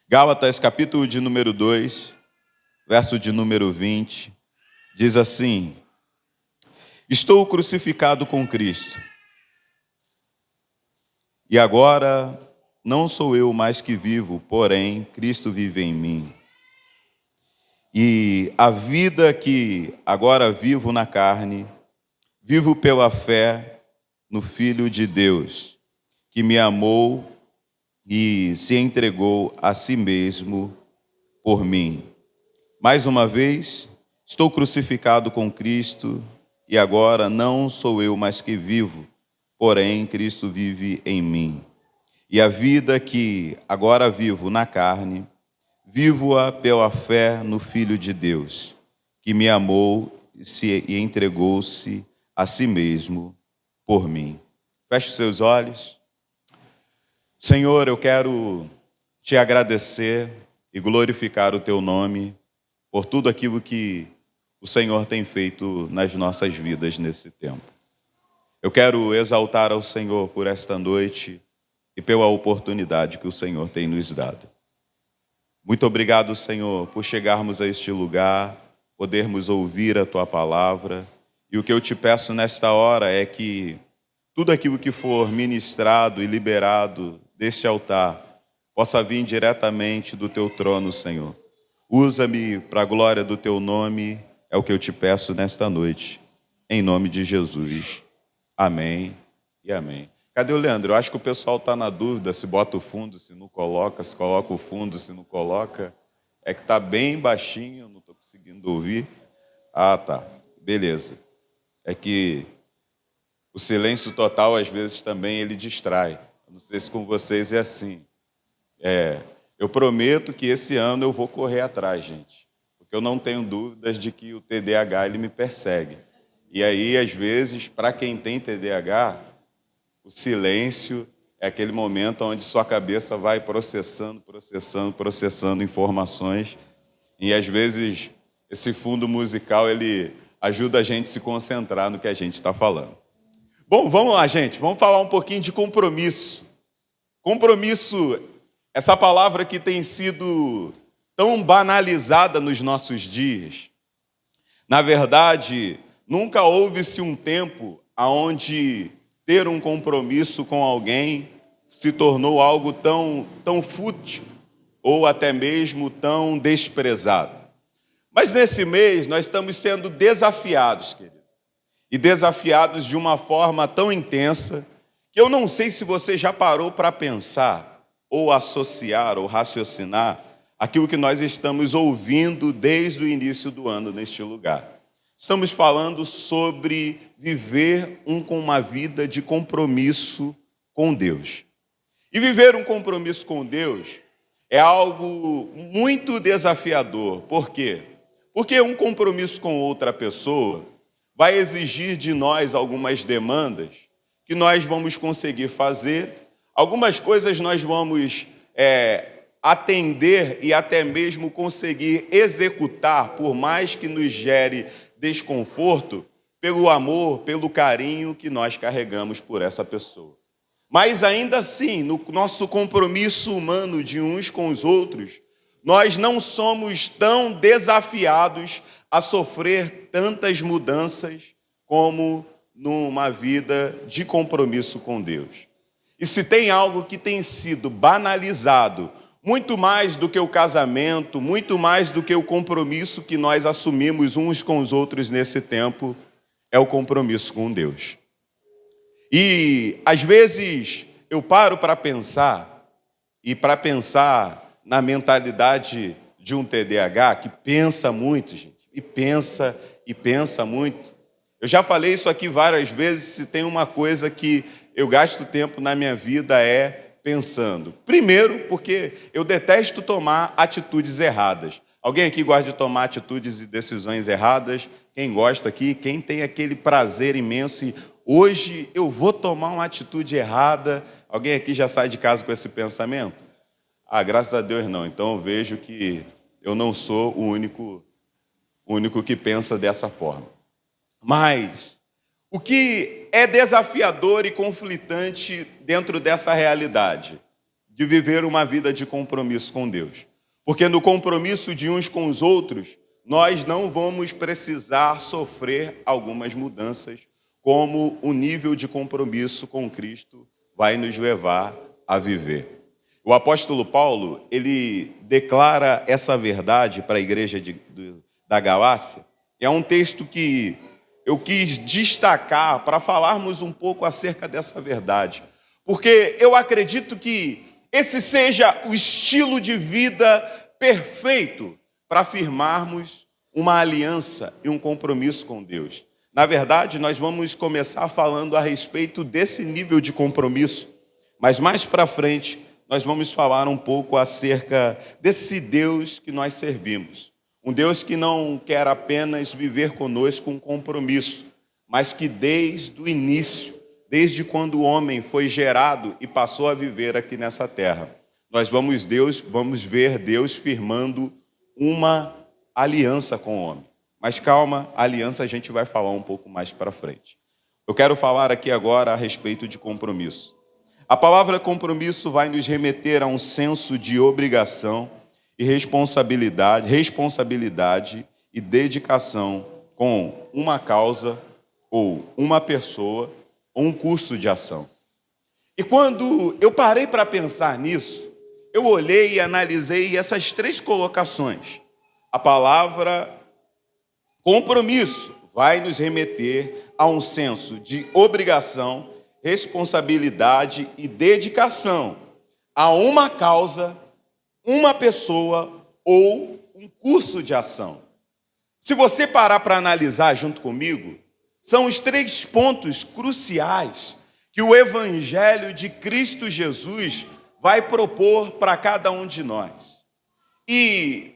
Gálatas, capítulo de número 2, verso de número 20, diz assim: Estou crucificado com Cristo, e agora não sou eu mais que vivo, porém Cristo vive em mim. E a vida que agora vivo na carne, vivo pela fé no Filho de Deus, que me amou e se entregou a si mesmo por mim. Mais uma vez, estou crucificado com Cristo, e agora não sou eu mais que vivo, porém Cristo vive em mim. E a vida que agora vivo na carne, vivo-a pela fé no Filho de Deus, que me amou e entregou-se a si mesmo por mim. Feche os seus olhos. Senhor, eu quero te agradecer e glorificar o teu nome por tudo aquilo que o Senhor tem feito nas nossas vidas nesse tempo. Eu quero exaltar ao Senhor por esta noite e pela oportunidade que o Senhor tem nos dado. Muito obrigado, Senhor, por chegarmos a este lugar, podermos ouvir a tua palavra. E o que eu te peço nesta hora é que tudo aquilo que for ministrado e liberado deste altar possa vir diretamente do teu trono, Senhor. Usa-me para a glória do teu nome, é o que eu te peço nesta noite. Em nome de Jesus. Amém e amém. Cadê o Leandro? Eu acho que o pessoal está na dúvida se bota o fundo, se não coloca, se coloca o fundo, se não coloca. É que está bem baixinho, não estou conseguindo ouvir. Ah, tá. Beleza. É que o silêncio total, às vezes, também ele distrai. Eu não sei se com vocês é assim. Eu prometo que esse ano eu vou correr atrás, gente. Porque eu não tenho dúvidas de que o TDAH ele me persegue. E aí, às vezes, para quem tem TDAH, o silêncio é aquele momento onde sua cabeça vai processando informações. E, às vezes, esse fundo musical ele ajuda a gente a se concentrar no que a gente está falando. Bom, vamos lá, gente. Vamos falar um pouquinho de compromisso. Compromisso, essa palavra que tem sido tão banalizada nos nossos dias. Na verdade, nunca houve-se um tempo onde ter um compromisso com alguém se tornou algo tão fútil ou até mesmo tão desprezado. Mas nesse mês nós estamos sendo desafiados, querido. E desafiados de uma forma tão intensa que eu não sei se você já parou para pensar ou associar ou raciocinar aquilo que nós estamos ouvindo desde o início do ano neste lugar. Estamos falando sobre viver com uma vida de compromisso com Deus. E viver um compromisso com Deus é algo muito desafiador. Por quê? Porque um compromisso com outra pessoa vai exigir de nós algumas demandas que nós vamos conseguir fazer. Algumas coisas nós vamos atender e até mesmo conseguir executar, por mais que nos gere desconforto, pelo amor, pelo carinho que nós carregamos por essa pessoa. Mas ainda assim, no nosso compromisso humano de uns com os outros, nós não somos tão desafiados a sofrer tantas mudanças como numa vida de compromisso com Deus. E se tem algo que tem sido banalizado, muito mais do que o casamento, muito mais do que o compromisso que nós assumimos uns com os outros nesse tempo, é o compromisso com Deus. E, às vezes, eu paro para pensar, e para pensar na mentalidade de um TDAH, que pensa muito, gente, e pensa muito. Eu já falei isso aqui várias vezes, se tem uma coisa que eu gasto tempo na minha vida é pensando. Primeiro, porque eu detesto tomar atitudes erradas. Alguém aqui gosta de tomar atitudes e decisões erradas? Quem gosta aqui? Quem tem aquele prazer imenso e hoje eu vou tomar uma atitude errada? Alguém aqui já sai de casa com esse pensamento? Ah, graças a Deus não. Então eu vejo que eu não sou o único que pensa dessa forma. Mas o que é desafiador e conflitante dentro dessa realidade? de viver uma vida de compromisso com Deus. Porque no compromisso de uns com os outros, nós não vamos precisar sofrer algumas mudanças, como o nível de compromisso com Cristo vai nos levar a viver. O apóstolo Paulo, ele declara essa verdade para a igreja da Galácia. É um texto que eu quis destacar para falarmos um pouco acerca dessa verdade. Porque eu acredito que esse seja o estilo de vida perfeito para afirmarmos uma aliança e um compromisso com Deus. Na verdade, nós vamos começar falando a respeito desse nível de compromisso, mas mais para frente nós vamos falar um pouco acerca desse Deus que nós servimos. Um Deus que não quer apenas viver conosco um compromisso, mas que desde o início, desde quando o homem foi gerado e passou a viver aqui nessa terra, nós vamos ver Deus firmando uma aliança com o homem. Mas calma, a aliança a gente vai falar um pouco mais para frente. Eu quero falar aqui agora a respeito de compromisso. A palavra compromisso vai nos remeter a um senso de obrigação e responsabilidade e dedicação com uma causa ou uma pessoa ou um curso de ação. E quando eu parei para pensar nisso, eu olhei e analisei essas três colocações. A palavra compromisso vai nos remeter a um senso de obrigação, responsabilidade e dedicação a uma causa, uma pessoa ou um curso de ação. Se você parar para analisar junto comigo, são os três pontos cruciais que o Evangelho de Cristo Jesus vai propor para cada um de nós. E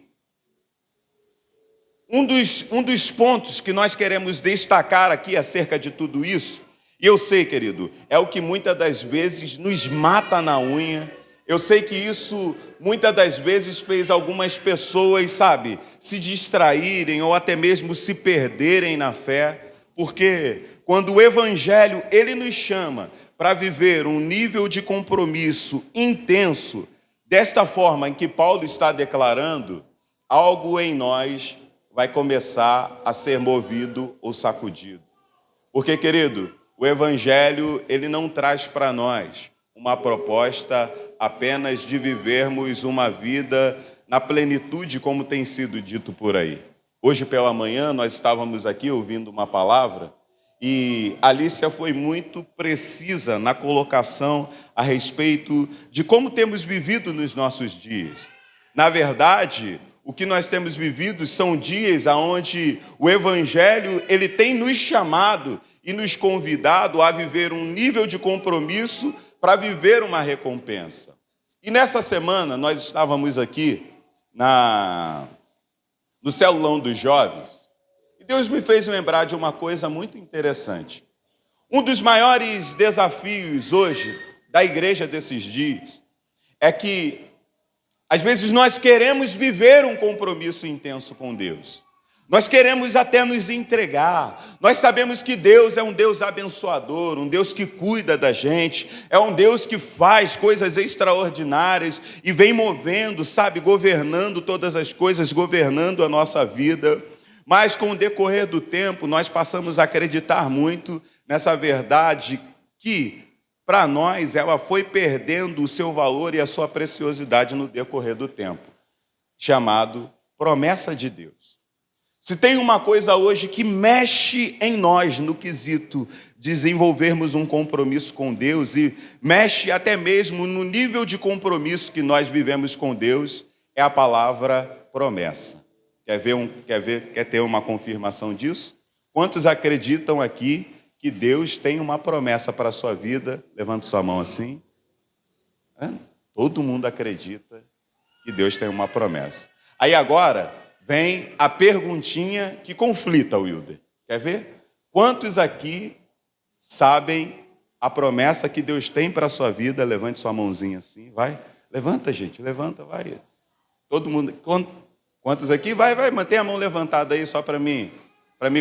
um dos pontos que nós queremos destacar aqui acerca de tudo isso, e eu sei, querido, é o que muitas das vezes nos mata na unha. Eu sei que isso muitas das vezes fez algumas pessoas, se distraírem ou até mesmo se perderem na fé, porque quando o Evangelho, ele nos chama para viver um nível de compromisso intenso, desta forma em que Paulo está declarando, algo em nós vai começar a ser movido ou sacudido. Porque, querido, o Evangelho, ele não traz para nós uma proposta apenas de vivermos uma vida na plenitude, como tem sido dito por aí. Hoje pela manhã nós estávamos aqui ouvindo uma palavra e Alícia foi muito precisa na colocação a respeito de como temos vivido nos nossos dias. Na verdade, o que nós temos vivido são dias onde o Evangelho ele tem nos chamado e nos convidado a viver um nível de compromisso para viver uma recompensa. E nessa semana nós estávamos aqui no Celulão dos Jovens e Deus me fez lembrar de uma coisa muito interessante. Um dos maiores desafios hoje da igreja desses dias é que às vezes nós queremos viver um compromisso intenso com Deus. Nós queremos até nos entregar. Nós sabemos que Deus é um Deus abençoador, um Deus que cuida da gente, é um Deus que faz coisas extraordinárias e vem movendo, governando todas as coisas, governando a nossa vida. Mas com o decorrer do tempo, nós passamos a acreditar muito nessa verdade que, para nós, ela foi perdendo o seu valor e a sua preciosidade no decorrer do tempo, chamado promessa de Deus. Se tem uma coisa hoje que mexe em nós no quesito desenvolvermos um compromisso com Deus e mexe até mesmo no nível de compromisso que nós vivemos com Deus, é a palavra promessa. Quer ter uma confirmação disso? Quantos acreditam aqui que Deus tem uma promessa para a sua vida? Levanta sua mão assim. Todo mundo acredita que Deus tem uma promessa. Aí agora vem a perguntinha que conflita, Wilder. Quer ver? Quantos aqui sabem a promessa que Deus tem para a sua vida? Levante sua mãozinha assim, vai. Levanta, gente, levanta, vai. Todo mundo. Quantos aqui? Vai, mantém a mão levantada aí só para mim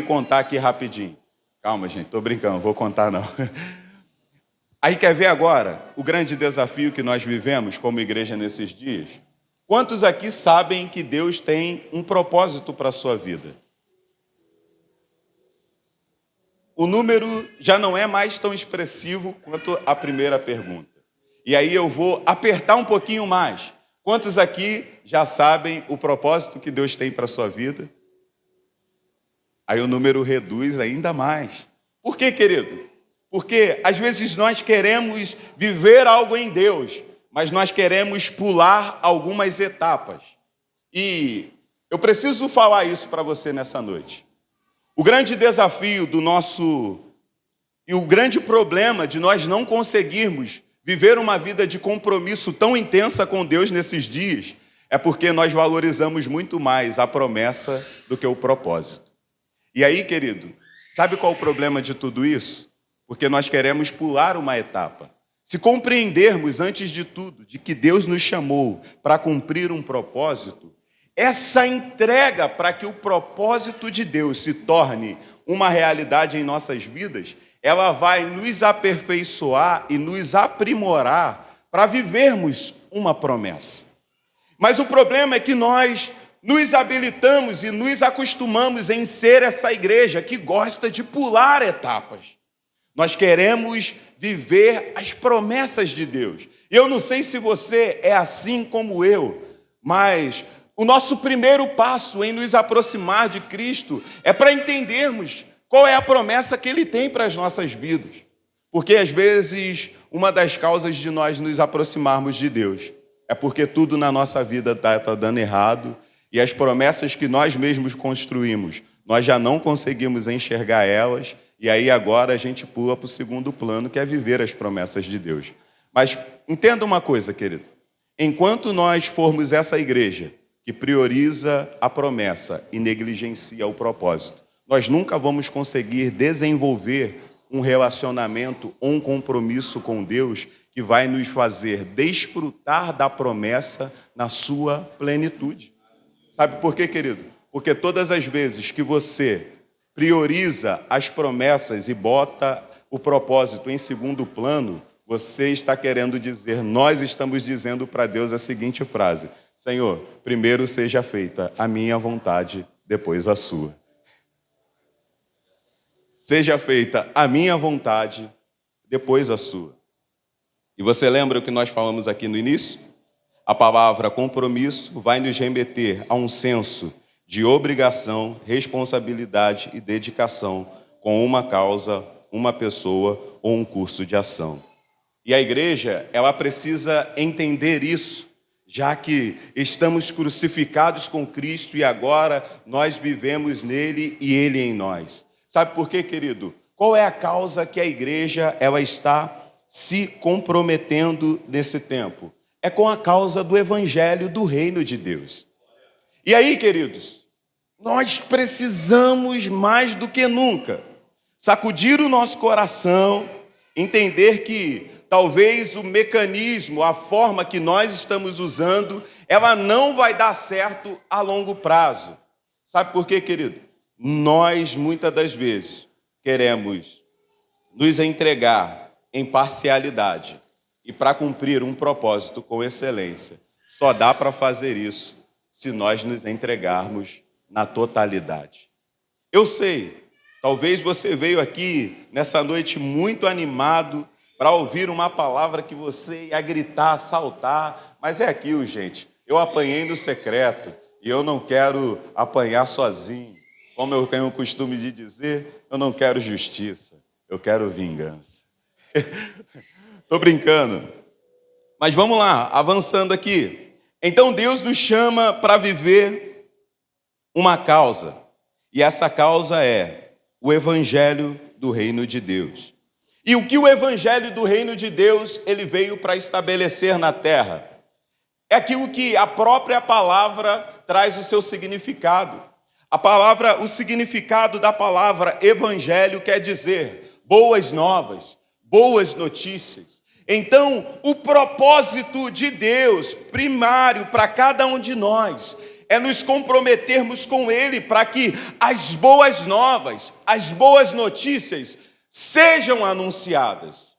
contar aqui rapidinho. Calma, gente, estou brincando, vou contar não. Aí quer ver agora o grande desafio que nós vivemos como igreja nesses dias? Quantos aqui sabem que Deus tem um propósito para a sua vida? O número já não é mais tão expressivo quanto a primeira pergunta. E aí eu vou apertar um pouquinho mais. Quantos aqui já sabem o propósito que Deus tem para a sua vida? Aí o número reduz ainda mais. Por quê, querido? Porque às vezes nós queremos viver algo em Deus, mas nós queremos pular algumas etapas. E eu preciso falar isso para você nessa noite. O grande desafio do nosso e o grande problema de nós não conseguirmos viver uma vida de compromisso tão intensa com Deus nesses dias é porque nós valorizamos muito mais a promessa do que o propósito. E aí, querido, sabe qual é o problema de tudo isso? Porque nós queremos pular uma etapa. Se compreendermos, antes de tudo, de que Deus nos chamou para cumprir um propósito, essa entrega para que o propósito de Deus se torne uma realidade em nossas vidas, ela vai nos aperfeiçoar e nos aprimorar para vivermos uma promessa. Mas o problema é que nós nos habilitamos e nos acostumamos em ser essa igreja que gosta de pular etapas. Nós queremos viver as promessas de Deus. Eu não sei se você é assim como eu, mas o nosso primeiro passo em nos aproximar de Cristo é para entendermos qual é a promessa que Ele tem para as nossas vidas. Porque, às vezes, uma das causas de nós nos aproximarmos de Deus é porque tudo na nossa vida está dando errado e as promessas que nós mesmos construímos, nós já não conseguimos enxergar elas e aí agora a gente pula para o segundo plano, que é viver as promessas de Deus. Mas entenda uma coisa, querido. Enquanto nós formos essa igreja que prioriza a promessa e negligencia o propósito, nós nunca vamos conseguir desenvolver um relacionamento ou um compromisso com Deus que vai nos fazer desfrutar da promessa na sua plenitude. Sabe por quê, querido? Porque todas as vezes que você prioriza as promessas e bota o propósito em segundo plano, você está querendo dizer, nós estamos dizendo para Deus a seguinte frase: Senhor, primeiro seja feita a minha vontade, depois a sua. Seja feita a minha vontade, depois a sua. E você lembra o que nós falamos aqui no início? A palavra compromisso vai nos remeter a um senso de obrigação, responsabilidade e dedicação com uma causa, uma pessoa ou um curso de ação. E a igreja, ela precisa entender isso, já que estamos crucificados com Cristo e agora nós vivemos nele e ele em nós. Sabe por quê, querido? Qual é a causa que a igreja ela está se comprometendo nesse tempo? É com a causa do evangelho do reino de Deus. E aí, queridos, nós precisamos mais do que nunca sacudir o nosso coração, entender que talvez o mecanismo, a forma que nós estamos usando, ela não vai dar certo a longo prazo. Sabe por quê, querido? Nós, muitas das vezes, queremos nos entregar em parcialidade e para cumprir um propósito com excelência. Só dá para fazer isso se nós nos entregarmos na totalidade. Eu sei, talvez você veio aqui nessa noite muito animado para ouvir uma palavra que você ia gritar, saltar, mas é aquilo, gente. Eu apanhei no secreto e eu não quero apanhar sozinho. Como eu tenho o costume de dizer, eu não quero justiça, eu quero vingança. Estou brincando. Mas vamos lá, avançando aqui. Então Deus nos chama para viver uma causa. E essa causa é o Evangelho do Reino de Deus. E o que o Evangelho do Reino de Deus ele veio para estabelecer na terra? É aquilo que a própria palavra traz o seu significado. O significado da palavra Evangelho quer dizer boas novas, boas notícias. Então, o propósito de Deus, primário para cada um de nós, é nos comprometermos com Ele para que as boas novas, as boas notícias sejam anunciadas.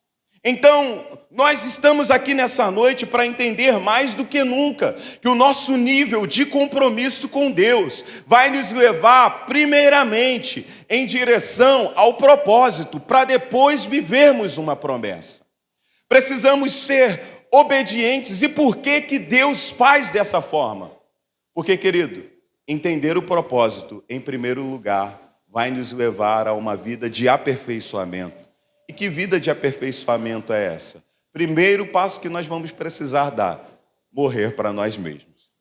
Então, nós estamos aqui nessa noite para entender mais do que nunca que o nosso nível de compromisso com Deus vai nos levar, primeiramente, em direção ao propósito, para depois vivermos uma promessa. Precisamos ser obedientes. E por que que Deus faz dessa forma? Porque, querido, entender o propósito, em primeiro lugar, vai nos levar a uma vida de aperfeiçoamento. E que vida de aperfeiçoamento é essa? Primeiro passo que nós vamos precisar dar: morrer para nós mesmos.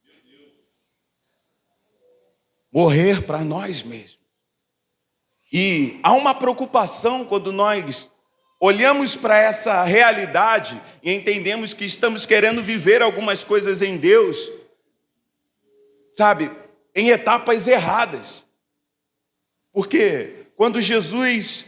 Morrer para nós mesmos. E há uma preocupação quando nós olhamos para essa realidade e entendemos que estamos querendo viver algumas coisas em Deus, sabe, em etapas erradas. Porque quando Jesus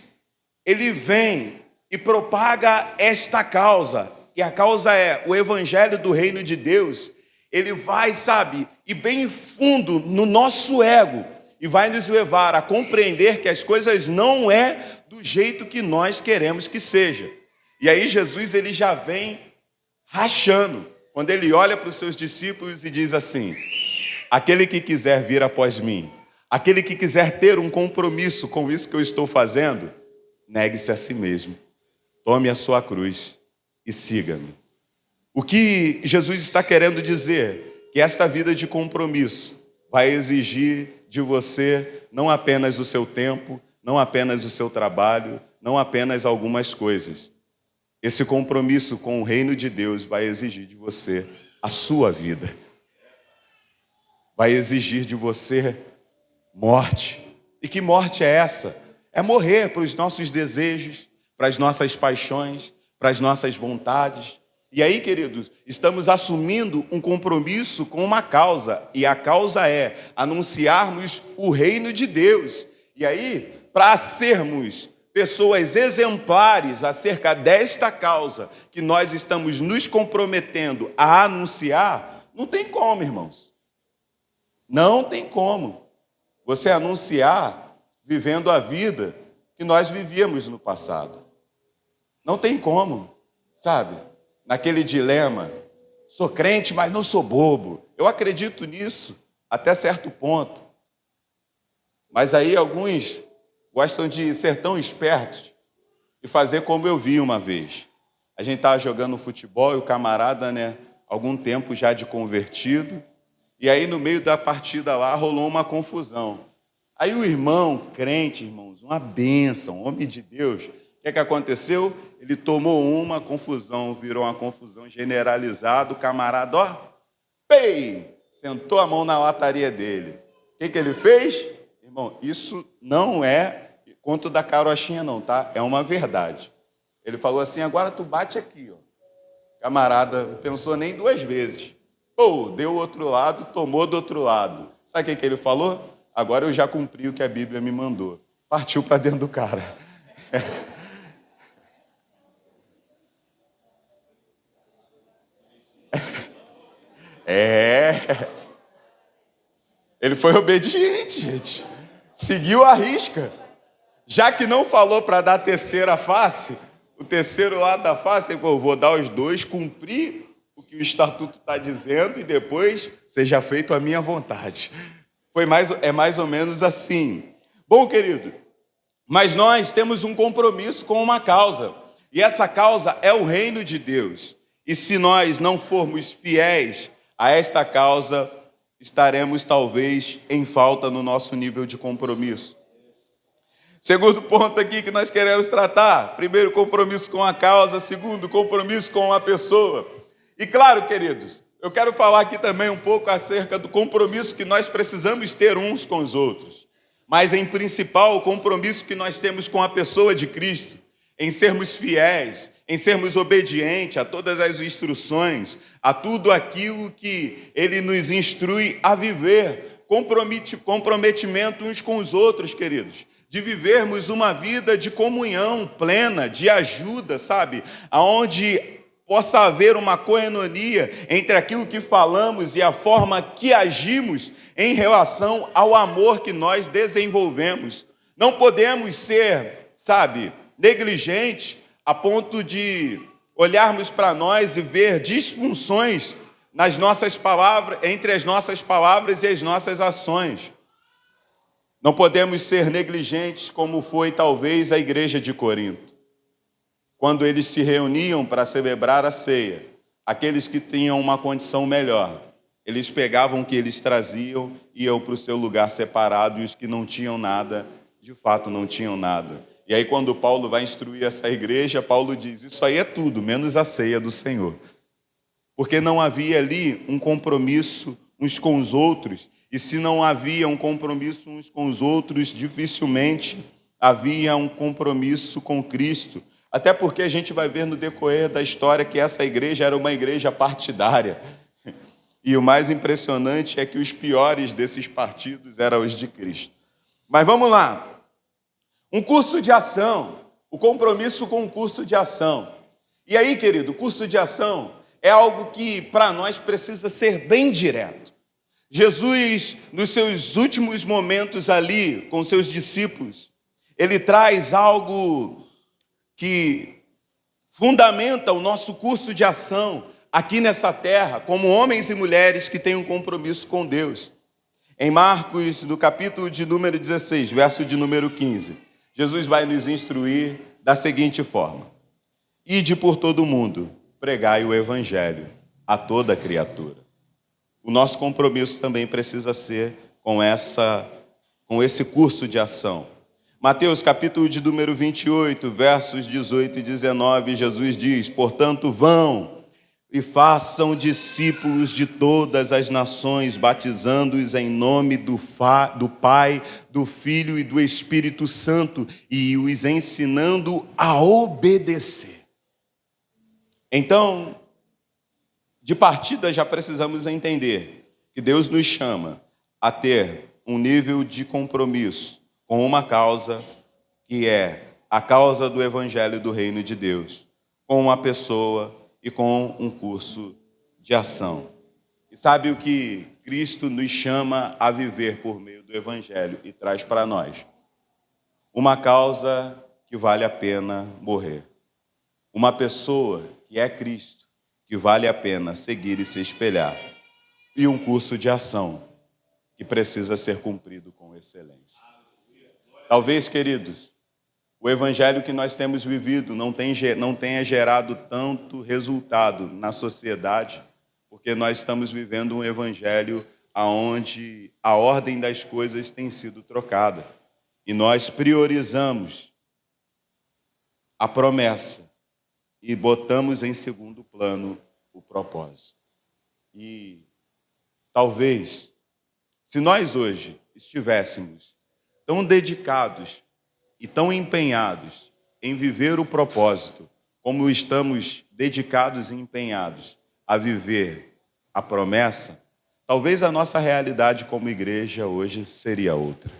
ele vem e propaga esta causa, e a causa é o evangelho do reino de Deus, ele vai, sabe, e bem fundo no nosso ego, e vai nos levar a compreender que as coisas não é do jeito que nós queremos que seja. E aí Jesus ele já vem rachando, quando ele olha para os seus discípulos e diz assim: aquele que quiser vir após mim, aquele que quiser ter um compromisso com isso que eu estou fazendo, negue-se a si mesmo, tome a sua cruz e siga-me. O que Jesus está querendo dizer? Que esta vida de compromisso vai exigir de você não apenas o seu tempo, não apenas o seu trabalho, não apenas algumas coisas. Esse compromisso com o reino de Deus vai exigir de você a sua vida. Vai exigir de você morte. E que morte é essa? É morrer para os nossos desejos, para as nossas paixões, para as nossas vontades. E aí, queridos, estamos assumindo um compromisso com uma causa. E a causa é anunciarmos o reino de Deus. E aí, para sermos pessoas exemplares acerca desta causa que nós estamos nos comprometendo a anunciar, não tem como, irmãos. Não tem como você anunciar vivendo a vida que nós vivíamos no passado. Não tem como, sabe? Naquele dilema, sou crente, mas não sou bobo. Eu acredito nisso até certo ponto. Mas aí alguns gostam de ser tão espertos e fazer como eu vi uma vez. A gente estava jogando futebol e o camarada, algum tempo já de convertido, e aí no meio da partida lá rolou uma confusão. Aí o irmão, crente, irmãos, uma bênção, homem de Deus, o que aconteceu? Ele tomou uma confusão, virou uma confusão generalizada, o camarada, sentou a mão na lataria dele. O que ele fez? Irmão, isso não é conto da carochinha não, tá? É uma verdade. Ele falou assim: agora tu bate aqui, ó. Camarada, não pensou nem duas vezes. Deu o outro lado, tomou do outro lado. Sabe o que ele falou? Agora eu já cumpri o que a Bíblia me mandou. Partiu para dentro do cara. Ele foi obediente, gente. Seguiu a risca. Já que não falou para dar a terceira face, o terceiro lado da face, ele falou: vou dar os dois, cumprir o que o estatuto está dizendo e depois seja feito a minha vontade. É mais ou menos assim. Bom, querido, mas nós temos um compromisso com uma causa. E essa causa é o reino de Deus. E se nós não formos fiéis a esta causa, estaremos talvez em falta no nosso nível de compromisso. Segundo ponto aqui que nós queremos tratar: primeiro, compromisso com a causa; segundo, compromisso com a pessoa. E claro, queridos, eu quero falar aqui também um pouco acerca do compromisso que nós precisamos ter uns com os outros. Mas, em principal, o compromisso que nós temos com a pessoa de Cristo, em sermos fiéis, em sermos obedientes a todas as instruções, a tudo aquilo que Ele nos instrui a viver. Comprometimento uns com os outros, queridos, de vivermos uma vida de comunhão plena, de ajuda, sabe? Aonde possa haver uma coenonia entre aquilo que falamos e a forma que agimos em relação ao amor que nós desenvolvemos. Não podemos ser, sabe, negligentes a ponto de olharmos para nós e ver disfunções nas nossas palavras, entre as nossas palavras e as nossas ações. Não podemos ser negligentes como foi talvez a igreja de Corinto. Quando eles se reuniam para celebrar a ceia, aqueles que tinham uma condição melhor, eles pegavam o que eles traziam e iam para o seu lugar separado, e os que não tinham nada, de fato não tinham nada. E aí quando Paulo vai instruir essa igreja, Paulo diz, isso aí é tudo, menos a ceia do Senhor. Porque não havia ali um compromisso uns com os outros, e se não havia um compromisso uns com os outros, dificilmente havia um compromisso com Cristo. Até porque a gente vai ver no decorrer da história que essa igreja era uma igreja partidária. E o mais impressionante é que os piores desses partidos eram os de Cristo. Mas vamos lá. Um curso de ação, o compromisso com o curso de ação. E aí, querido, o curso de ação é algo que para nós precisa ser bem direto. Jesus, nos seus últimos momentos ali com seus discípulos, ele traz algo que fundamenta o nosso curso de ação aqui nessa terra, como homens e mulheres que têm um compromisso com Deus. Em Marcos, no capítulo de número 16, verso de número 15, Jesus vai nos instruir da seguinte forma: ide por todo o mundo, pregai o evangelho a toda criatura. O nosso compromisso também precisa ser com esse curso de ação. Mateus, capítulo de número 28, versos 18 e 19, Jesus diz, portanto, vão e façam discípulos de todas as nações, batizando-os em nome do Pai, do Filho e do Espírito Santo, e os ensinando a obedecer. Então, de partida já precisamos entender que Deus nos chama a ter um nível de compromisso com uma causa que é a causa do Evangelho do Reino de Deus, com uma pessoa e com um curso de ação. E sabe o que Cristo nos chama a viver por meio do Evangelho e traz para nós? Uma causa que vale a pena morrer. Uma pessoa que é Cristo, que vale a pena seguir e se espelhar. E um curso de ação que precisa ser cumprido com excelência. Talvez, queridos, o evangelho que nós temos vivido não tenha gerado tanto resultado na sociedade, porque nós estamos vivendo um evangelho onde a ordem das coisas tem sido trocada. E nós priorizamos a promessa e botamos em segundo plano o propósito. E talvez, se nós hoje estivéssemos tão dedicados e tão empenhados em viver o propósito, como estamos dedicados e empenhados a viver a promessa, talvez a nossa realidade como igreja hoje seria outra.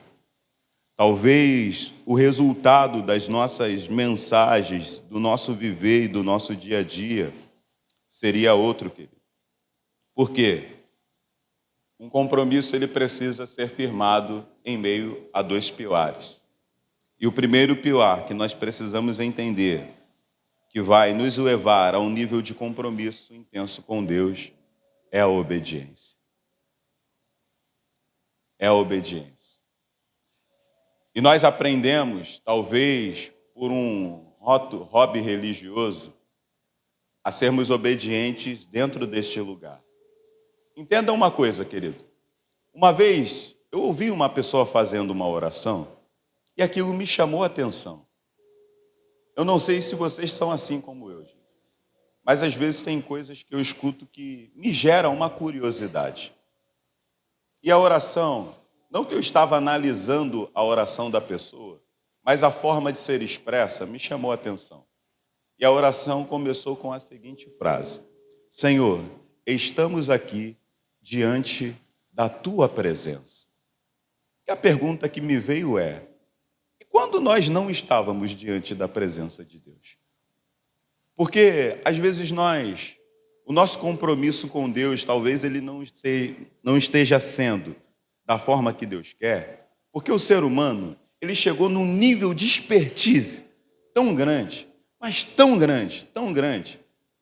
Talvez o resultado das nossas mensagens, do nosso viver e do nosso dia a dia seria outro, querido. Por quê? Um compromisso ele precisa ser firmado em meio a dois pilares. E o primeiro pilar que nós precisamos entender, que vai nos levar a um nível de compromisso intenso com Deus, é a obediência. É a obediência. E nós aprendemos, talvez por um hobby religioso, a sermos obedientes dentro deste lugar. Entenda uma coisa, querido. Uma vez eu ouvi uma pessoa fazendo uma oração e aquilo me chamou a atenção. Eu não sei se vocês são assim como eu, gente, mas às vezes tem coisas que eu escuto que me geram uma curiosidade. E a oração, não que eu estava analisando a oração da pessoa, mas a forma de ser expressa me chamou a atenção. E a oração começou com a seguinte frase: Senhor, estamos aqui diante da tua presença. E a pergunta que me veio é: e quando nós não estávamos diante da presença de Deus? Porque às vezes o nosso compromisso com Deus, talvez ele não esteja sendo da forma que Deus quer, porque o ser humano, ele chegou num nível de expertise tão grande, mas tão grande,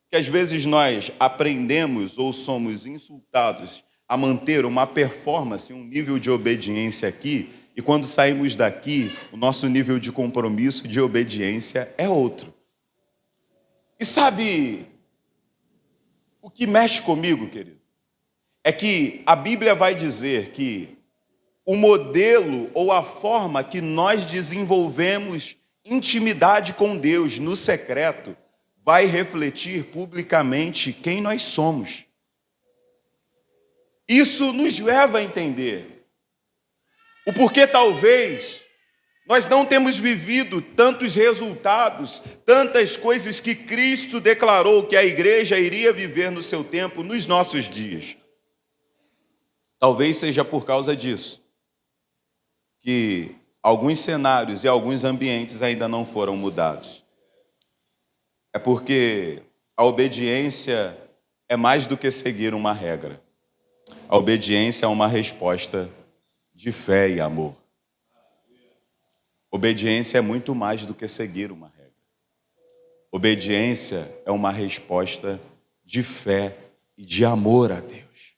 que às vezes nós aprendemos ou somos insultados a manter uma performance, um nível de obediência aqui, e quando saímos daqui, o nosso nível de compromisso, de obediência é outro. E sabe o que mexe comigo, querido? É que a Bíblia vai dizer que o modelo ou a forma que nós desenvolvemos intimidade com Deus no secreto vai refletir publicamente quem nós somos. Isso nos leva a entender o porquê talvez nós não temos vivido tantos resultados, tantas coisas que Cristo declarou que a igreja iria viver no seu tempo, nos nossos dias. Talvez seja por causa disso que alguns cenários e alguns ambientes ainda não foram mudados. É porque a obediência é mais do que seguir uma regra. A obediência é uma resposta de fé e amor. Obediência é muito mais do que seguir uma regra. Obediência é uma resposta de fé e de amor a Deus.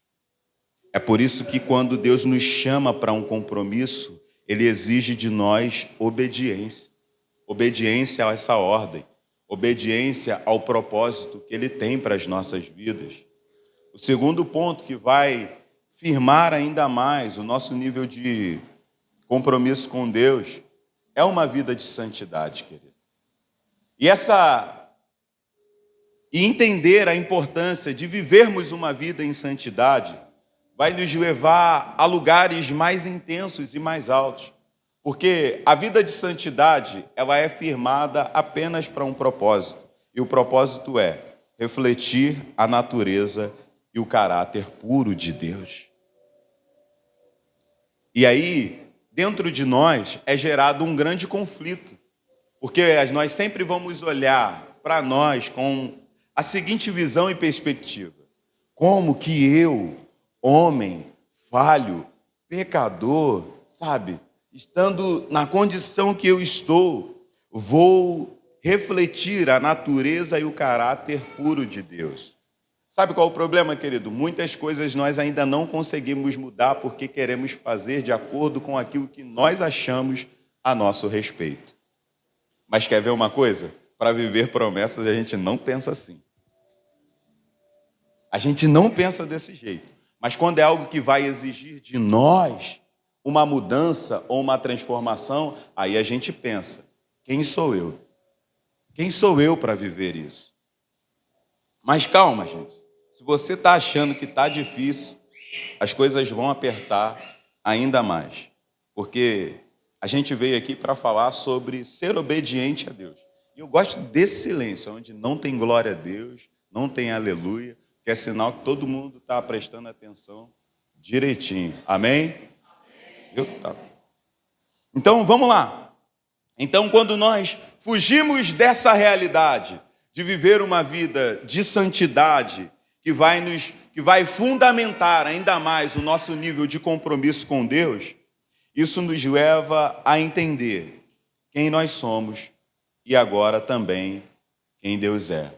É por isso que quando Deus nos chama para um compromisso, Ele exige de nós obediência. Obediência a essa ordem. Obediência ao propósito que Ele tem para as nossas vidas. O segundo ponto que vai firmar ainda mais o nosso nível de compromisso com Deus é uma vida de santidade, querido. E entender a importância de vivermos uma vida em santidade vai nos levar a lugares mais intensos e mais altos. Porque a vida de santidade, ela é firmada apenas para um propósito. E o propósito é refletir a natureza e o caráter puro de Deus. E aí, dentro de nós, é gerado um grande conflito. Porque nós sempre vamos olhar para nós com a seguinte visão e perspectiva. Como que eu, homem, falho, pecador, sabe, estando na condição que eu estou, vou refletir a natureza e o caráter puro de Deus. Sabe qual é o problema, querido? Muitas coisas nós ainda não conseguimos mudar porque queremos fazer de acordo com aquilo que nós achamos a nosso respeito. Mas quer ver uma coisa? Para viver promessas a gente não pensa assim. A gente não pensa desse jeito. Mas quando é algo que vai exigir de nós uma mudança ou uma transformação, aí a gente pensa, quem sou eu? Quem sou eu para viver isso? Mas calma, gente. Se você está achando que está difícil, as coisas vão apertar ainda mais. Porque a gente veio aqui para falar sobre ser obediente a Deus. E eu gosto desse silêncio, onde não tem glória a Deus, não tem aleluia, que é sinal que todo mundo está prestando atenção direitinho. Amém? Então, vamos lá. Então, quando nós fugimos dessa realidade de viver uma vida de santidade, que vai fundamentar ainda mais o nosso nível de compromisso com Deus, isso nos leva a entender quem nós somos e agora também quem Deus é.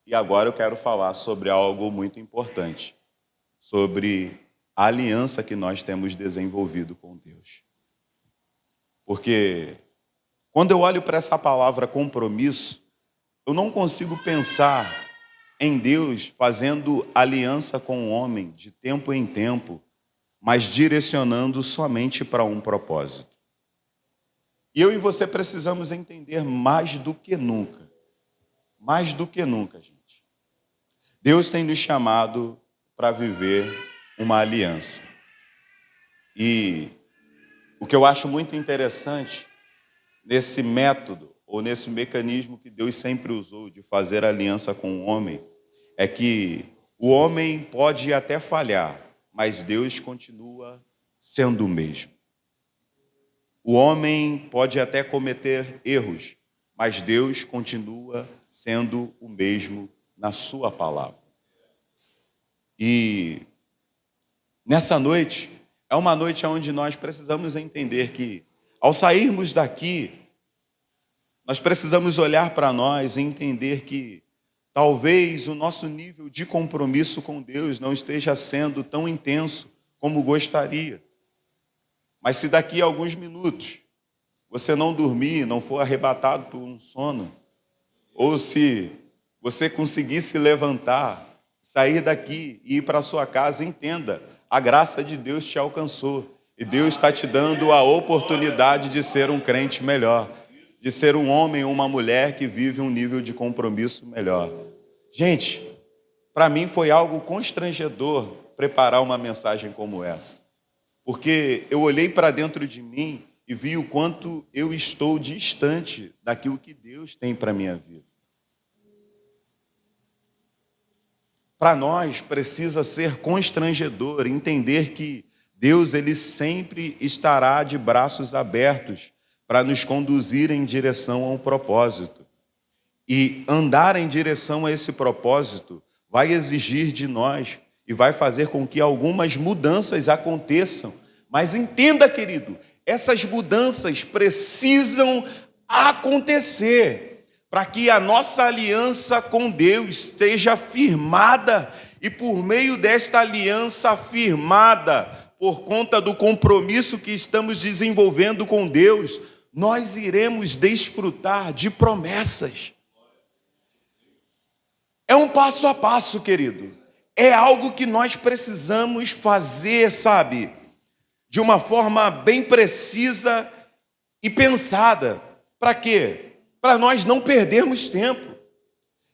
E agora eu quero falar sobre algo muito importante, sobre a aliança que nós temos desenvolvido com Deus. Porque quando eu olho para essa palavra compromisso, eu não consigo pensar em Deus fazendo aliança com o homem de tempo em tempo, mas direcionando somente para um propósito. E eu e você precisamos entender mais do que nunca, gente. Deus tem nos chamado para viver uma aliança. E o que eu acho muito interessante nesse método, ou nesse mecanismo que Deus sempre usou de fazer aliança com o homem, é que o homem pode até falhar, mas Deus continua sendo o mesmo. O homem pode até cometer erros, mas Deus continua sendo o mesmo na sua palavra. E nessa noite, é uma noite onde nós precisamos entender que, ao sairmos daqui, Nós precisamos olhar para nós e entender que talvez o nosso nível de compromisso com Deus não esteja sendo tão intenso como gostaria. Mas se daqui a alguns minutos você não dormir, não for arrebatado por um sono, ou se você conseguir se levantar, sair daqui e ir para a sua casa, entenda, a graça de Deus te alcançou. E Deus está te dando a oportunidade de ser um crente melhor, de ser um homem ou uma mulher que vive um nível de compromisso melhor. Gente, para mim foi algo constrangedor preparar uma mensagem como essa, porque eu olhei para dentro de mim e vi o quanto eu estou distante daquilo que Deus tem para a minha vida. Para nós precisa ser constrangedor entender que Deus ele sempre estará de braços abertos para nos conduzir em direção a um propósito. E andar em direção a esse propósito vai exigir de nós e vai fazer com que algumas mudanças aconteçam. Mas entenda, querido, essas mudanças precisam acontecer para que a nossa aliança com Deus esteja firmada e por meio desta aliança firmada, por conta do compromisso que estamos desenvolvendo com Deus, nós iremos desfrutar de promessas. É um passo a passo, querido. É algo que nós precisamos fazer, sabe? De uma forma bem precisa e pensada. Para quê? Para nós não perdermos tempo.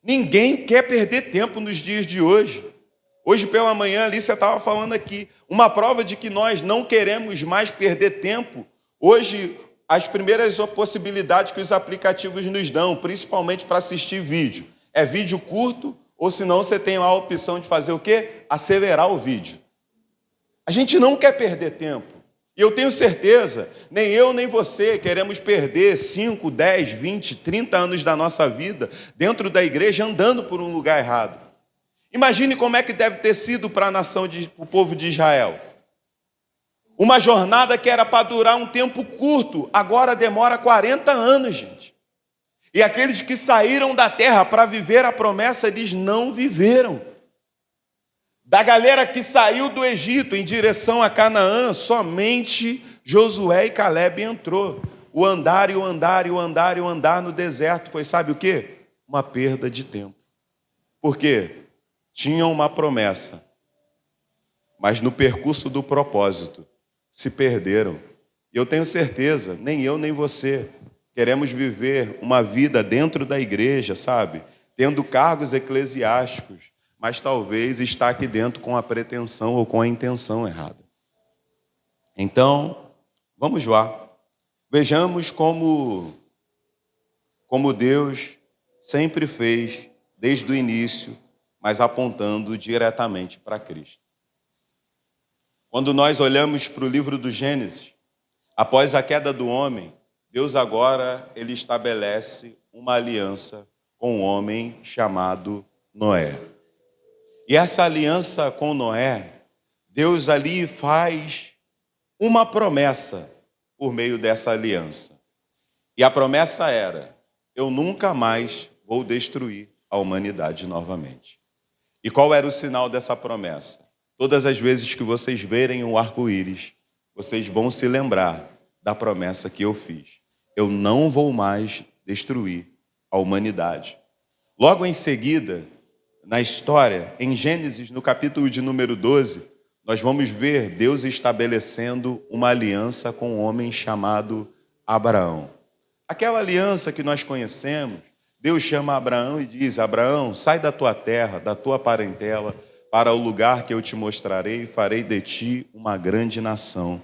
Ninguém quer perder tempo nos dias de hoje. Hoje pela manhã, a Alicia estava falando aqui, uma prova de que nós não queremos mais perder tempo. Hoje, as primeiras possibilidades que os aplicativos nos dão, principalmente para assistir vídeo, é vídeo curto, ou senão você tem a opção de fazer o quê? Acelerar o vídeo. A gente não quer perder tempo. E eu tenho certeza, nem eu nem você queremos perder 5, 10, 20, 30 anos da nossa vida dentro da igreja andando por um lugar errado. Imagine como é que deve ter sido para a nação, para o povo de Israel. Uma jornada que era para durar um tempo curto, agora demora 40 anos, gente. E aqueles que saíram da terra para viver a promessa, eles não viveram. Da galera que saiu do Egito em direção a Canaã, somente Josué e Caleb entrou. O andar e o andar e o andar e o andar no deserto foi, sabe o quê? Uma perda de tempo. Por quê? Tinham uma promessa, mas no percurso do propósito se perderam. E eu tenho certeza, nem eu nem você queremos viver uma vida dentro da igreja, sabe? Tendo cargos eclesiásticos, mas talvez está aqui dentro com a pretensão ou com a intenção errada. Então, vamos lá. Vejamos como Deus sempre fez desde o início, mas apontando diretamente para Cristo. Quando nós olhamos para o livro do Gênesis, após a queda do homem, Deus agora ele estabelece uma aliança com um homem chamado Noé. E essa aliança com Noé, Deus ali faz uma promessa por meio dessa aliança. E a promessa era: eu nunca mais vou destruir a humanidade novamente. E qual era o sinal dessa promessa? Todas as vezes que vocês verem o arco-íris, vocês vão se lembrar da promessa que eu fiz. Eu não vou mais destruir a humanidade. Logo em seguida, na história, em Gênesis, no capítulo de número 12, nós vamos ver Deus estabelecendo uma aliança com um homem chamado Abraão. Aquela aliança que nós conhecemos, Deus chama Abraão e diz: Abraão, sai da tua terra, da tua parentela, para o lugar que eu te mostrarei e farei de ti uma grande nação,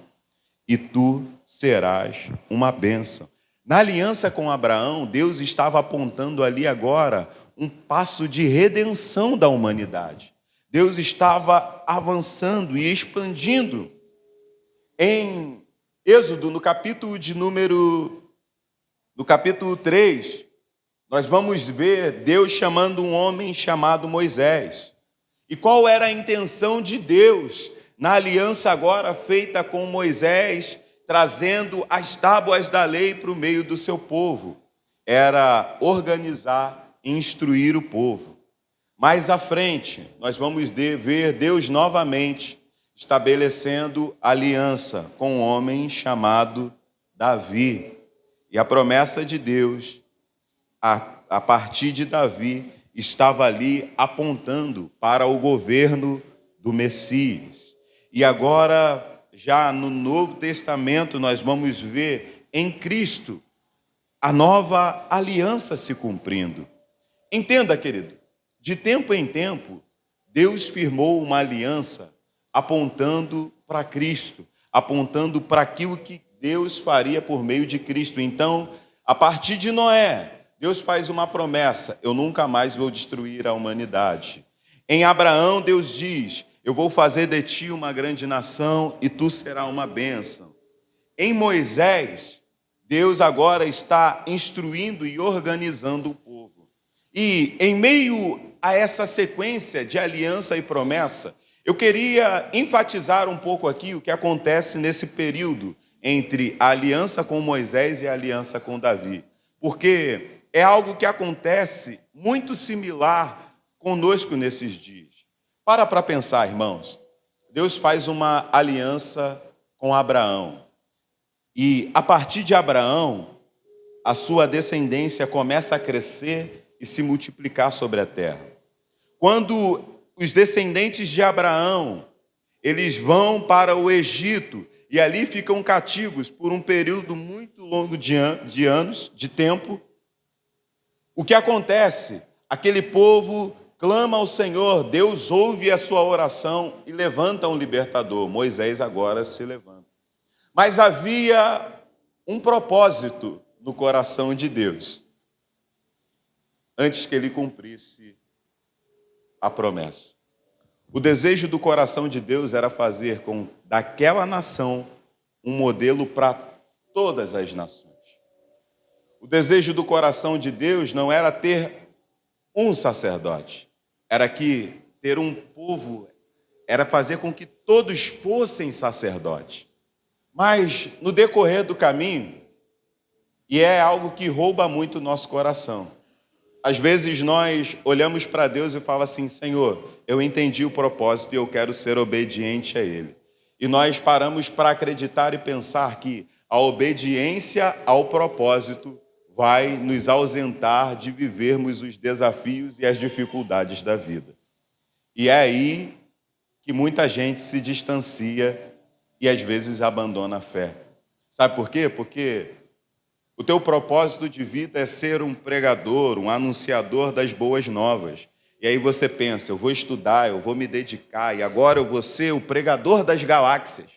e tu serás uma bênção. Na aliança com Abraão, Deus estava apontando ali agora um passo de redenção da humanidade. Deus estava avançando e expandindo. Em Êxodo, no capítulo 3, nós vamos ver Deus chamando um homem chamado Moisés. E qual era a intenção de Deus na aliança agora feita com Moisés, trazendo as tábuas da lei para o meio do seu povo? era organizar e instruir o povo. Mais à frente, nós vamos ver Deus novamente estabelecendo aliança com um homem chamado Davi. E a promessa de Deus, a partir de Davi, estava ali apontando para o governo do Messias. E agora, já no Novo Testamento, nós vamos ver em Cristo a nova aliança se cumprindo. Entenda, querido, de tempo em tempo, Deus firmou uma aliança apontando para Cristo, apontando para aquilo que Deus faria por meio de Cristo. Então, a partir de Noé, Deus faz uma promessa: eu nunca mais vou destruir a humanidade. Em Abraão, Deus diz: eu vou fazer de ti uma grande nação e tu serás uma bênção. Em Moisés, Deus agora está instruindo e organizando o povo. E em meio a essa sequência de aliança e promessa, eu queria enfatizar um pouco aqui o que acontece nesse período entre a aliança com Moisés e a aliança com Davi. Porque é algo que acontece muito similar conosco nesses dias. Para pensar, irmãos. Deus faz uma aliança com Abraão. E a partir de Abraão, a sua descendência começa a crescer e se multiplicar sobre a terra. Quando os descendentes de Abraão, eles vão para o Egito e ali ficam cativos por um período muito longo de anos, de tempo, o que acontece? Aquele povo clama ao Senhor, Deus ouve a sua oração e levanta um libertador. Moisés agora se levanta. Mas havia um propósito no coração de Deus, antes que ele cumprisse a promessa. O desejo do coração de Deus era fazer daquela nação um modelo para todas as nações. O desejo do coração de Deus não era ter um sacerdote, era que ter um povo, era fazer com que todos fossem sacerdotes. Mas no decorrer do caminho, e é algo que rouba muito o nosso coração, às vezes nós olhamos para Deus e falamos assim: Senhor, eu entendi o propósito e eu quero ser obediente a Ele. E nós paramos para acreditar e pensar que a obediência ao propósito vai nos ausentar de vivermos os desafios e as dificuldades da vida. E é aí que muita gente se distancia e às vezes abandona a fé. Sabe por quê? Porque o teu propósito de vida é ser um pregador, um anunciador das boas novas. E aí você pensa: eu vou estudar, eu vou me dedicar, e agora eu vou ser o pregador das galáxias.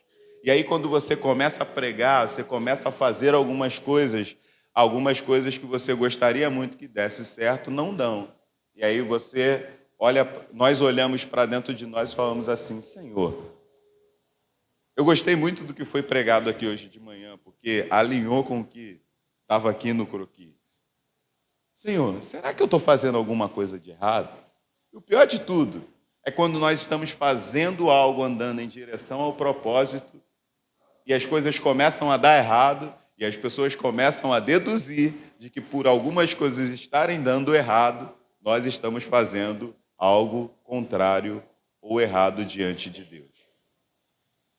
E aí quando você começa a pregar, você começa a fazer algumas coisas que você gostaria muito que desse certo, não dão. E aí nós olhamos para dentro de nós e falamos assim: Senhor, eu gostei muito do que foi pregado aqui hoje de manhã, porque alinhou com o que estava aqui no croquis. Senhor, será que eu estou fazendo alguma coisa de errado? E o pior de tudo é quando nós estamos fazendo algo, andando em direção ao propósito, e as coisas começam a dar errado, e as pessoas começam a deduzir de que por algumas coisas estarem dando errado, nós estamos fazendo algo contrário ou errado diante de Deus.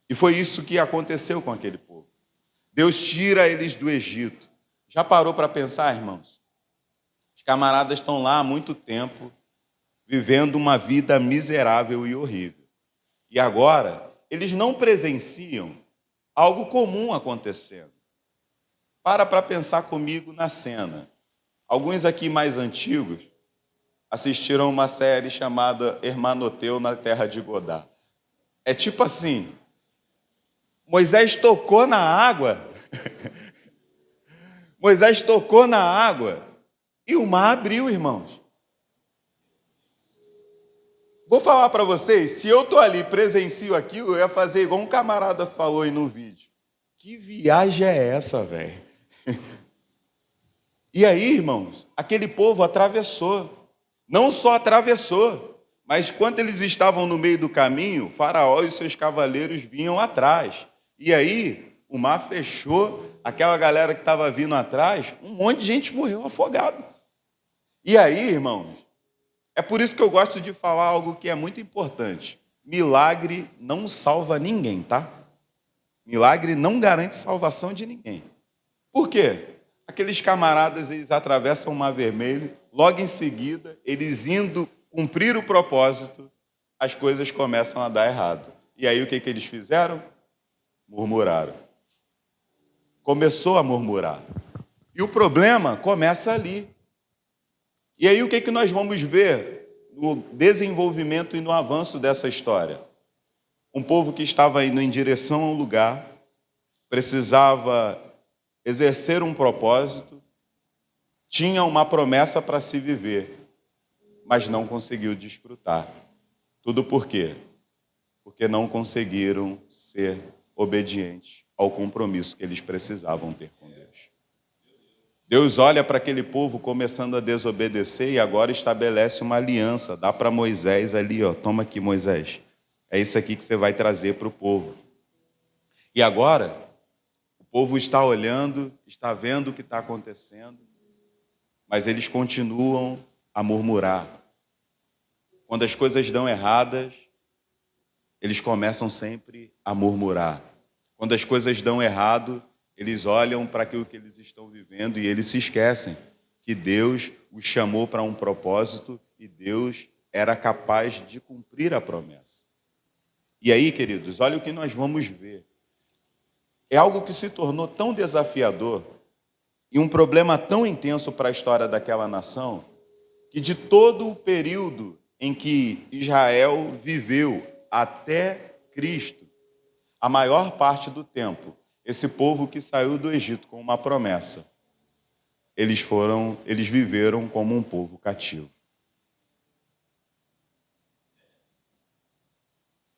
E foi isso que aconteceu com aquele povo. Deus tira eles do Egito. Já parou para pensar, irmãos? Os camaradas estão lá há muito tempo, vivendo uma vida miserável e horrível. E agora, eles não presenciam algo comum acontecendo. Para pensar comigo na cena. Alguns aqui mais antigos assistiram uma série chamada Hermanoteu na Terra de Godá. É tipo assim: Moisés tocou na água, Moisés tocou na água e o mar abriu, irmãos. Vou falar para vocês, se eu estou ali, presencio aquilo, eu ia fazer igual um camarada falou aí no vídeo. Que viagem é essa, velho? E aí, irmãos, aquele povo atravessou. Não só atravessou, mas quando eles estavam no meio do caminho, Faraó e seus cavaleiros vinham atrás. E aí, o mar fechou, aquela galera que estava vindo atrás, um monte de gente morreu afogado. E aí, irmãos, é por isso que eu gosto de falar algo que é muito importante. Milagre não salva ninguém, tá? Milagre não garante salvação de ninguém. Por quê? Aqueles camaradas, eles atravessam o Mar Vermelho, logo em seguida, eles indo cumprir o propósito, as coisas começam a dar errado. E aí o que eles fizeram? Murmuraram. Começou a murmurar. E o problema começa ali. E aí o que nós vamos ver no desenvolvimento e no avanço dessa história? Um povo que estava indo em direção a um lugar, precisava exercer um propósito, tinha uma promessa para se viver, mas não conseguiu desfrutar. Tudo por quê? Porque não conseguiram ser obedientes ao compromisso que eles precisavam ter com Deus. Deus olha para aquele povo começando a desobedecer e agora estabelece uma aliança. Dá para Moisés ali, ó, toma aqui, Moisés. É isso aqui que você vai trazer para o povo. E agora, o povo está olhando, está vendo o que está acontecendo, mas eles continuam a murmurar. Quando as coisas dão erradas, eles começam sempre a murmurar. Quando as coisas dão errado, eles olham para aquilo que eles estão vivendo e eles se esquecem que Deus os chamou para um propósito e Deus era capaz de cumprir a promessa. E aí, queridos, olha o que nós vamos ver. É algo que se tornou tão desafiador e um problema tão intenso para a história daquela nação, que de todo o período em que Israel viveu até Cristo, a maior parte do tempo, esse povo que saiu do Egito com uma promessa, eles viveram como um povo cativo.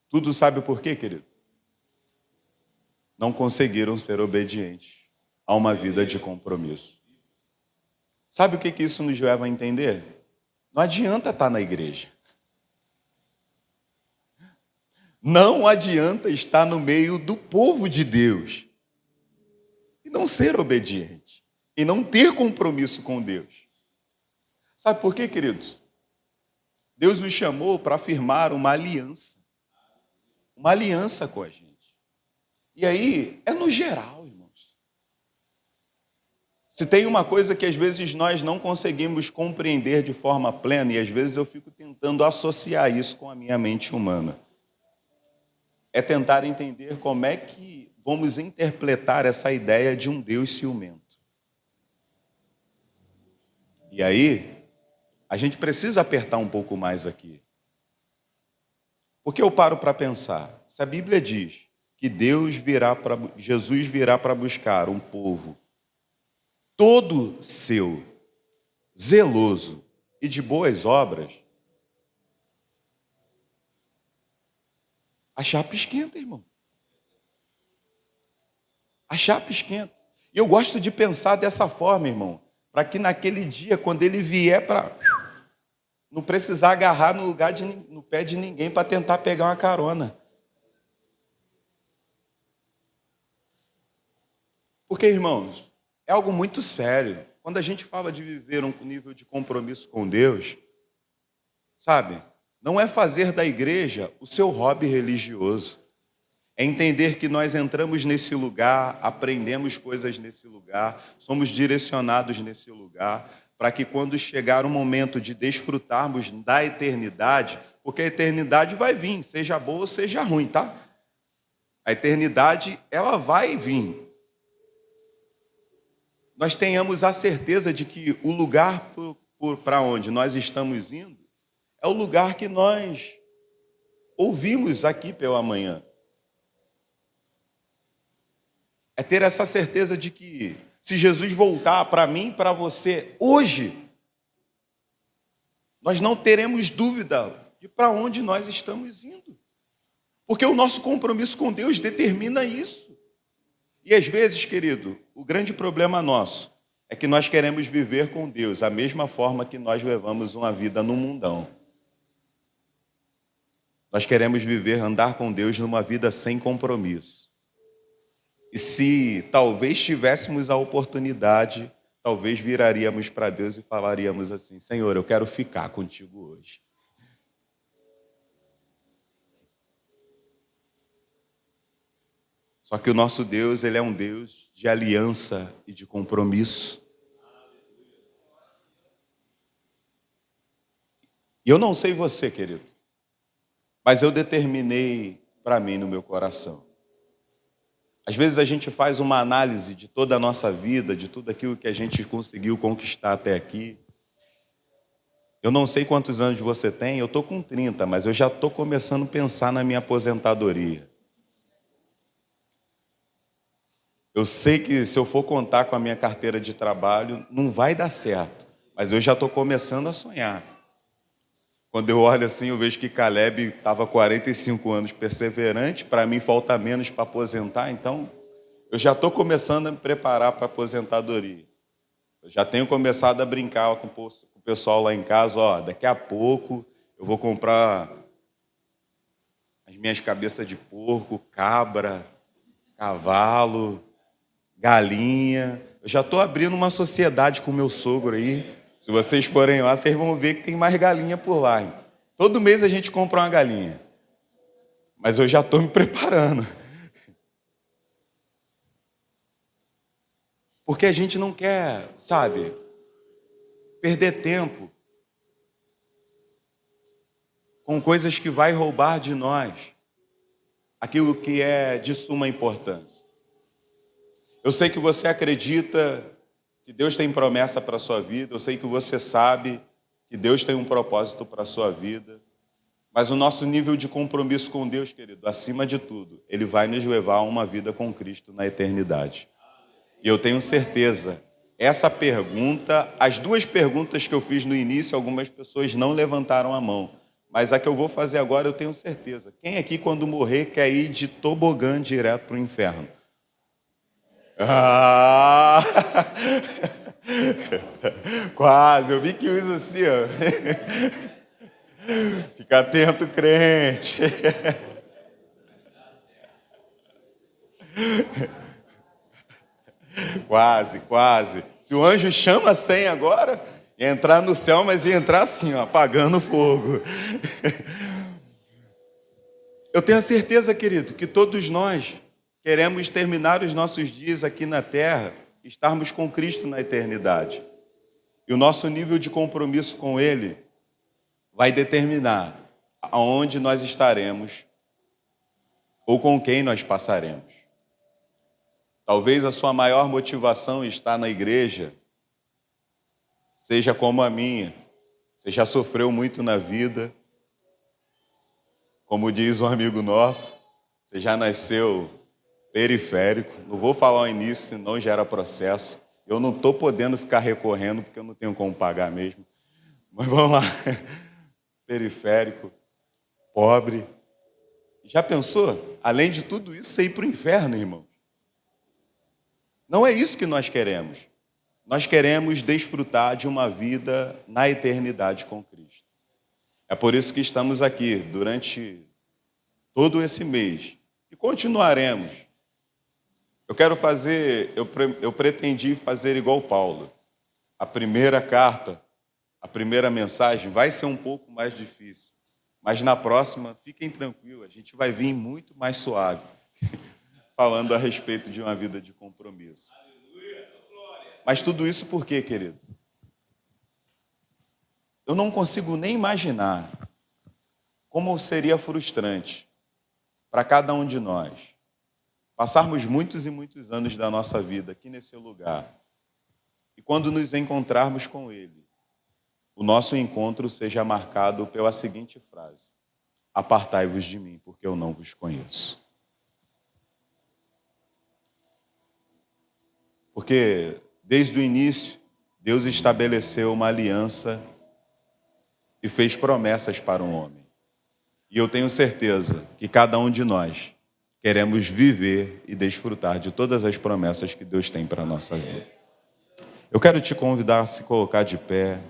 Tudo sabe por quê, querido? Não conseguiram ser obedientes a uma vida de compromisso. Sabe o que isso nos leva a entender? Não adianta estar na igreja. Não adianta estar no meio do povo de Deus e não ser obediente, e não ter compromisso com Deus. Sabe por quê, queridos? Deus nos chamou para firmar uma aliança com a gente. E aí, é no geral, irmãos. Se tem uma coisa que às vezes nós não conseguimos compreender de forma plena, e às vezes eu fico tentando associar isso com a minha mente humana, é tentar entender como é que vamos interpretar essa ideia de um Deus ciumento. E aí, a gente precisa apertar um pouco mais aqui. Porque eu paro para pensar, se a Bíblia diz que Jesus virá para buscar um povo todo seu, zeloso e de boas obras, a chapa esquenta, irmão. A chapa esquenta. E eu gosto de pensar dessa forma, irmão, para que naquele dia, quando ele vier para não precisar agarrar no pé de ninguém para tentar pegar uma carona. Porque, irmãos, é algo muito sério. Quando a gente fala de viver um nível de compromisso com Deus, sabe, não é fazer da igreja o seu hobby religioso. É entender que nós entramos nesse lugar, aprendemos coisas nesse lugar, somos direcionados nesse lugar, para que quando chegar o momento de desfrutarmos da eternidade, porque a eternidade vai vir, seja boa ou seja ruim, tá? A eternidade, ela vai vir. Nós tenhamos a certeza de que o lugar para onde nós estamos indo é o lugar que nós ouvimos aqui pela manhã. É ter essa certeza de que se Jesus voltar para mim e para você hoje, nós não teremos dúvida de para onde nós estamos indo. Porque o nosso compromisso com Deus determina isso. E às vezes, querido, o grande problema nosso é que nós queremos viver com Deus a mesma forma que nós levamos uma vida no mundão. Nós queremos andar com Deus numa vida sem compromisso. E se talvez tivéssemos a oportunidade, talvez viraríamos para Deus e falaríamos assim: Senhor, eu quero ficar contigo hoje. Só que o nosso Deus, ele é um Deus de aliança e de compromisso. E eu não sei você, querido, mas eu determinei para mim no meu coração. Às vezes a gente faz uma análise de toda a nossa vida, de tudo aquilo que a gente conseguiu conquistar até aqui. Eu não sei quantos anos você tem, eu estou com 30, mas eu já estou começando a pensar na minha aposentadoria. Eu sei que se eu for contar com a minha carteira de trabalho, não vai dar certo, mas eu já estou começando a sonhar. Quando eu olho assim, eu vejo que Caleb estava 45 anos perseverante, para mim falta menos para aposentar, então eu já estou começando a me preparar para a aposentadoria. Eu já tenho começado a brincar com o pessoal lá em casa, ó, daqui a pouco eu vou comprar as minhas cabeças de porco, cabra, cavalo, galinha. Eu já estou abrindo uma sociedade com o meu sogro aí. Se vocês forem lá, vocês vão ver que tem mais galinha por lá. Hein? Todo mês a gente compra uma galinha. Mas eu já estou me preparando. Porque a gente não quer, sabe, perder tempo com coisas que vai roubar de nós aquilo que é de suma importância. Eu sei que você acredita que Deus tem promessa para a sua vida, eu sei que você sabe que Deus tem um propósito para a sua vida, mas o nosso nível de compromisso com Deus, querido, acima de tudo, Ele vai nos levar a uma vida com Cristo na eternidade. E eu tenho certeza, essa pergunta, as duas perguntas que eu fiz no início, algumas pessoas não levantaram a mão, mas a que eu vou fazer agora eu tenho certeza. Quem aqui, quando morrer, quer ir de tobogã direto para o inferno? Ah! Quase, eu vi que usa assim, ó. Fica atento, crente. Quase, quase. Se o anjo chama a senha agora, ia entrar no céu, mas ia entrar assim, ó, apagando o fogo. Eu tenho a certeza, querido, que todos nós queremos terminar os nossos dias aqui na terra, estarmos com Cristo na eternidade. E o nosso nível de compromisso com Ele vai determinar aonde nós estaremos ou com quem nós passaremos. Talvez a sua maior motivação está na igreja, seja como a minha. Você já sofreu muito na vida. Como diz um amigo nosso, você já nasceu periférico. Não vou falar o início, senão gera processo. Eu não estou podendo ficar recorrendo, porque eu não tenho como pagar mesmo. Mas vamos lá. Periférico, pobre. Já pensou? Além de tudo isso, você ir para o inferno, irmão. Não é isso que nós queremos. Nós queremos desfrutar de uma vida na eternidade com Cristo. É por isso que estamos aqui durante todo esse mês. E continuaremos. Eu pretendi fazer igual Paulo. A primeira carta, a primeira mensagem vai ser um pouco mais difícil. Mas na próxima, fiquem tranquilos, a gente vai vir muito mais suave. Falando a respeito de uma vida de compromisso. Mas tudo isso por quê, querido? Eu não consigo nem imaginar como seria frustrante para cada um de nós passarmos muitos e muitos anos da nossa vida aqui nesse lugar e quando nos encontrarmos com Ele, o nosso encontro seja marcado pela seguinte frase: apartai-vos de mim, porque eu não vos conheço. Porque desde o início, Deus estabeleceu uma aliança e fez promessas para um homem. E eu tenho certeza que cada um de nós queremos viver e desfrutar de todas as promessas que Deus tem para a nossa vida. Eu quero te convidar a se colocar de pé.